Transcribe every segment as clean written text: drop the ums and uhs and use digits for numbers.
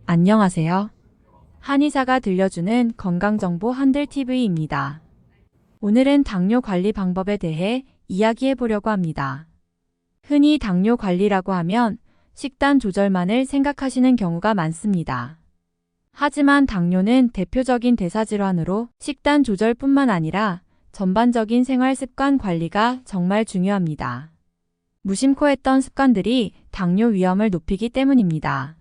안녕하세요. 한의사가 들려주는 건강정보 한들TV입니다. 오늘은 당뇨 관리 방법에 대해 이야기해 보려고 합니다. 흔히 당뇨 관리라고 하면 식단 조절만을 생각하시는 경우가 많습니다. 하지만 당뇨는 대표적인 대사질환으로 식단 조절뿐만 아니라 전반적인 생활 습관 관리가 정말 중요합니다. 무심코 했던 습관들이 당뇨 위험을 높이기 때문입니다.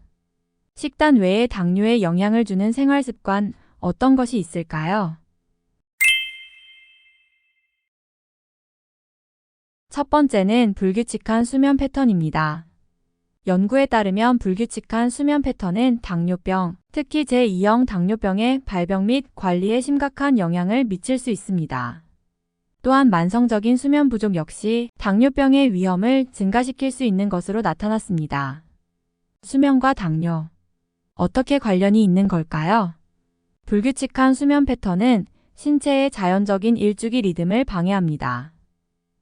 식단 외에 당뇨에 영향을 주는 생활 습관 어떤 것이 있을까요? 첫 번째는 불규칙한 수면 패턴입니다. 연구에 따르면 불규칙한 수면 패턴은 당뇨병, 특히 제2형 당뇨병의 발병 및 관리에 심각한 영향을 미칠 수 있습니다. 또한 만성적인 수면 부족 역시 당뇨병의 위험을 증가시킬 수 있는 것으로 나타났습니다. 수면과 당뇨 어떻게 관련이 있는 걸까요? 불규칙한 수면 패턴은 신체의 자연적인 일주기 리듬을 방해합니다.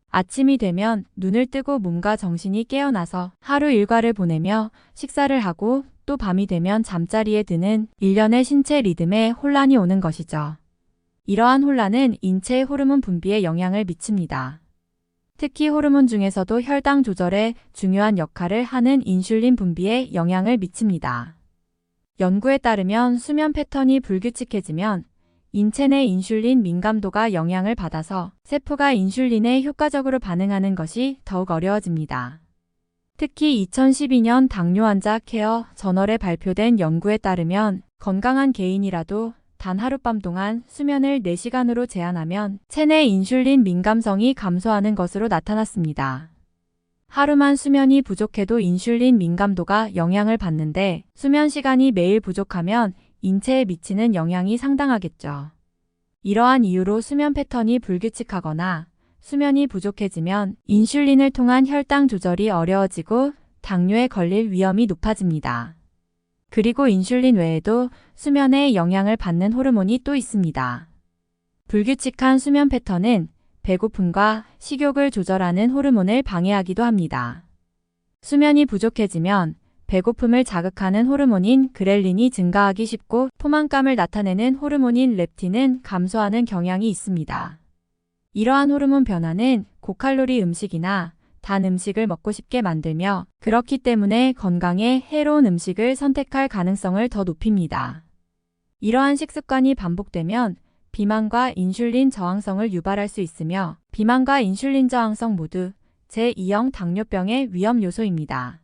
아침이 되면 눈을 뜨고 몸과 정신이 깨어나서 하루 일과를 보내며 식사를 하고 또 밤이 되면 잠자리에 드는 일련의 신체 리듬에 혼란이 오는 것이죠. 이러한 혼란은 인체의 호르몬 분비에 영향을 미칩니다. 특히 호르몬 중에서도 혈당 조절에 중요한 역할을 하는 인슐린 분비에 영향을 미칩니다. 연구에 따르면 수면 패턴이 불규칙해지면 인체 내 인슐린 민감도가 영향을 받아서 세포가 인슐린에 효과적으로 반응하는 것이 더욱 어려워집니다. 특히 2012년 당뇨 환자 케어 저널에 발표된 연구에 따르면 건강한 개인이라도 단 하룻밤 동안 수면을 4시간으로 제한하면 체내 인슐린 민감성이 감소하는 것으로 나타났습니다. 하루만 수면이 부족해도 인슐린 민감도가 영향을 받는데 수면 시간이 매일 부족하면 인체에 미치는 영향이 상당하겠죠. 이러한 이유로 수면 패턴이 불규칙하거나 수면이 부족해지면 인슐린을 통한 혈당 조절이 어려워지고 당뇨에 걸릴 위험이 높아집니다. 그리고 인슐린 외에도 수면에 영향을 받는 호르몬이 또 있습니다. 불규칙한 수면 패턴은 배고픔과 식욕을 조절하는 호르몬을 방해하기도 합니다. 수면이 부족해지면 배고픔을 자극하는 호르몬인 그렐린이 증가하기 쉽고 포만감을 나타내는 호르몬인 렙틴은 감소하는 경향이 있습니다. 이러한 호르몬 변화는 고칼로리 음식이나 단 음식을 먹고 싶게 만들며 그렇기 때문에 건강에 해로운 음식을 선택할 가능성을 더 높입니다. 이러한 식습관이 반복되면 비만과 인슐린 저항성을 유발할 수 있으며 비만과 인슐린 저항성 모두 제2형 당뇨병의 위험 요소입니다.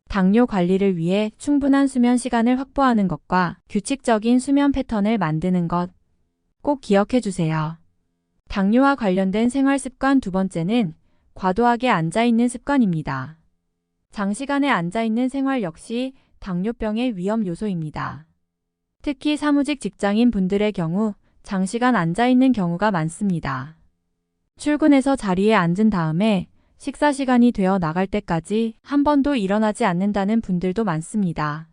당뇨 관리를 위해 충분한 수면 시간을 확보하는 것과 규칙적인 수면 패턴을 만드는 것 꼭 기억해 주세요. 당뇨와 관련된 생활 습관 두 번째는 과도하게 앉아있는 습관입니다. 장시간에 앉아있는 생활 역시 당뇨병의 위험 요소입니다. 특히 사무직 직장인 분들의 경우 장시간 앉아있는 경우가 많습니다. 출근해서 자리에 앉은 다음에 식사 시간이 되어 나갈 때까지 한 번도 일어나지 않는다는 분들도 많습니다.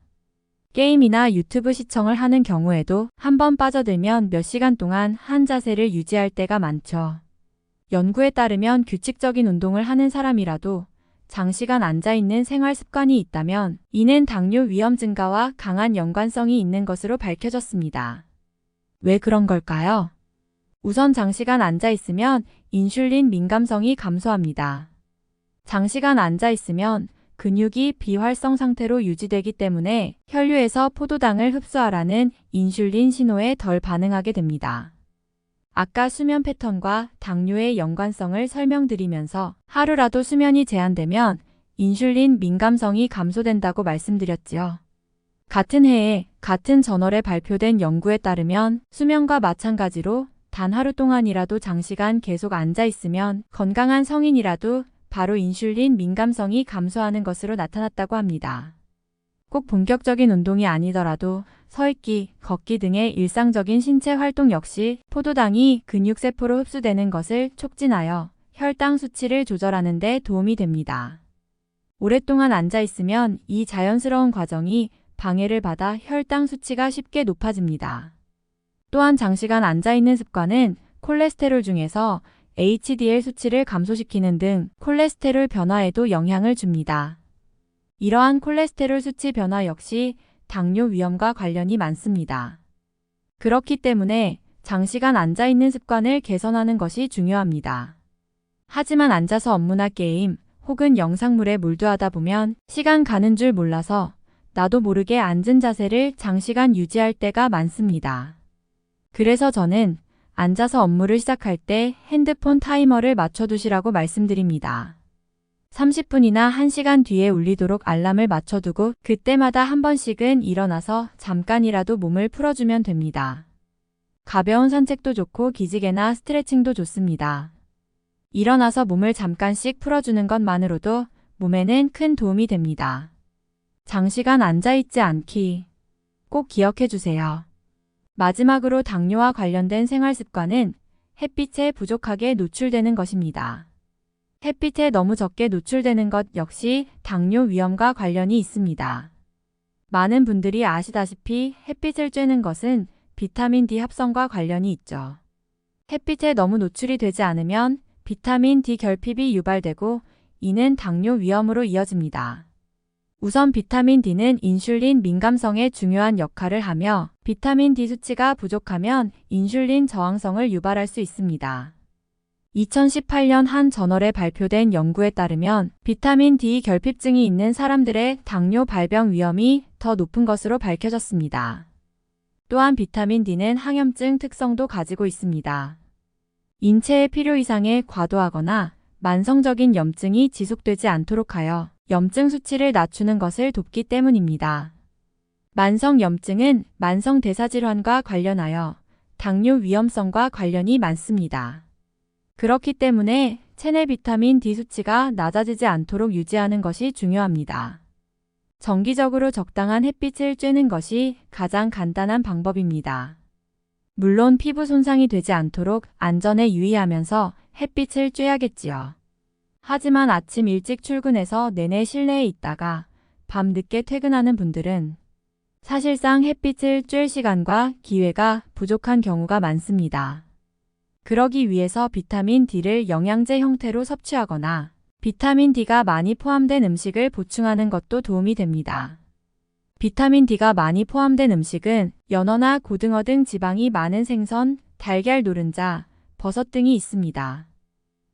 게임이나 유튜브 시청을 하는 경우에도 한 번 빠져들면 몇 시간 동안 한 자세를 유지할 때가 많죠. 연구에 따르면 규칙적인 운동을 하는 사람이라도 장시간 앉아있는 생활 습관이 있다면 이는 당뇨 위험 증가와 강한 연관성이 있는 것으로 밝혀졌습니다. 왜 그런 걸까요? 우선 장시간 앉아있으면 인슐린 민감성이 감소합니다. 장시간 앉아있으면 근육이 비활성 상태로 유지되기 때문에 혈류에서 포도당을 흡수하라는 인슐린 신호에 덜 반응하게 됩니다. 아까 수면 패턴과 당뇨의 연관성을 설명드리면서 하루라도 수면이 제한되면 인슐린 민감성이 감소된다고 말씀드렸지요. 같은 해에 같은 저널에 발표된 연구에 따르면 수면과 마찬가지로 단 하루 동안이라도 장시간 계속 앉아있으면 건강한 성인이라도 바로 인슐린 민감성이 감소하는 것으로 나타났다고 합니다. 꼭 본격적인 운동이 아니더라도 서있기, 걷기 등의 일상적인 신체 활동 역시 포도당이 근육세포로 흡수되는 것을 촉진하여 혈당 수치를 조절하는 데 도움이 됩니다. 오랫동안 앉아있으면 이 자연스러운 과정이 방해를 받아 혈당 수치가 쉽게 높아집니다. 또한 장시간 앉아있는 습관은 콜레스테롤 중에서 HDL 수치를 감소시키는 등 콜레스테롤 변화에도 영향을 줍니다. 이러한 콜레스테롤 수치 변화 역시 당뇨 위험과 관련이 많습니다. 그렇기 때문에 장시간 앉아 있는 습관을 개선하는 것이 중요합니다. 하지만 앉아서 업무나 게임 혹은 영상물에 몰두하다 보면 시간 가는 줄 몰라서 나도 모르게 앉은 자세를 장시간 유지할 때가 많습니다. 그래서 저는 앉아서 업무를 시작할 때 핸드폰 타이머를 맞춰두시라고 말씀드립니다. 30분이나 1시간 뒤에 울리도록 알람을 맞춰두고 그때마다 한 번씩은 일어나서 잠깐이라도 몸을 풀어주면 됩니다. 가벼운 산책도 좋고 기지개나 스트레칭도 좋습니다. 일어나서 몸을 잠깐씩 풀어주는 것만으로도 몸에는 큰 도움이 됩니다. 장시간 앉아있지 않기 꼭 기억해 주세요. 마지막으로 당뇨와 관련된 생활 습관은 햇빛에 부족하게 노출되는 것입니다. 햇빛에 너무 적게 노출되는 것 역시 당뇨 위험과 관련이 있습니다. 많은 분들이 아시다시피 햇빛을 쬐는 것은 비타민 D 합성과 관련이 있죠. 햇빛에 너무 노출이 되지 않으면 비타민 D 결핍이 유발되고 이는 당뇨 위험으로 이어집니다. 우선 비타민 D는 인슐린 민감성에 중요한 역할을 하며 비타민 D 수치가 부족하면 인슐린 저항성을 유발할 수 있습니다. 2018년 한 저널에 발표된 연구에 따르면 비타민 D 결핍증이 있는 사람들의 당뇨 발병 위험이 더 높은 것으로 밝혀졌습니다. 또한 비타민 D는 항염증 특성도 가지고 있습니다. 인체의 필요 이상의 과도하거나 만성적인 염증이 지속되지 않도록 하여 염증 수치를 낮추는 것을 돕기 때문입니다. 만성 염증은 만성 대사질환과 관련하여 당뇨 위험성과 관련이 많습니다. 그렇기 때문에 체내 비타민 D 수치가 낮아지지 않도록 유지하는 것이 중요합니다. 정기적으로 적당한 햇빛을 쬐는 것이 가장 간단한 방법입니다. 물론 피부 손상이 되지 않도록 안전에 유의하면서 햇빛을 쬐야겠지요. 하지만 아침 일찍 출근해서 내내 실내에 있다가 밤 늦게 퇴근하는 분들은 사실상 햇빛을 쬐 시간과 기회가 부족한 경우가 많습니다. 그러기 위해서 비타민 D를 영양제 형태로 섭취하거나 비타민 D가 많이 포함된 음식을 보충하는 것도 도움이 됩니다. 비타민 D가 많이 포함된 음식은 연어나 고등어 등 지방이 많은 생선, 달걀 노른자, 버섯 등이 있습니다.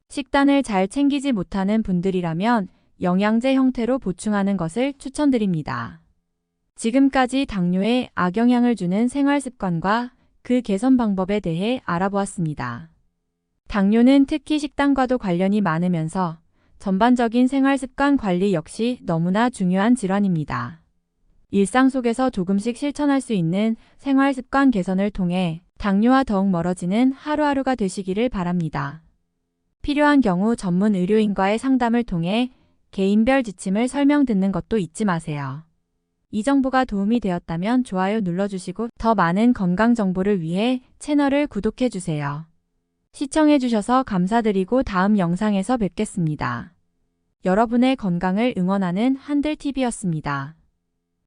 식단을 잘 챙기지 못하는 분들이라면 영양제 형태로 보충하는 것을 추천드립니다. 지금까지 당뇨에 악영향을 주는 생활 습관과 그 개선 방법에 대해 알아보았습니다. 당뇨는 특히 식단과도 관련이 많으면서 전반적인 생활 습관 관리 역시 너무나 중요한 질환입니다. 일상 속에서 조금씩 실천할 수 있는 생활 습관 개선을 통해 당뇨와 더욱 멀어지는 하루하루가 되시기를 바랍니다. 필요한 경우 전문 의료인과의 상담을 통해 개인별 지침을 설명 듣는 것도 잊지 마세요. 이 정보가 도움이 되었다면 좋아요 눌러주시고 더 많은 건강 정보를 위해 채널을 구독해주세요. 시청해주셔서 감사드리고 다음 영상에서 뵙겠습니다. 여러분의 건강을 응원하는 한들TV였습니다.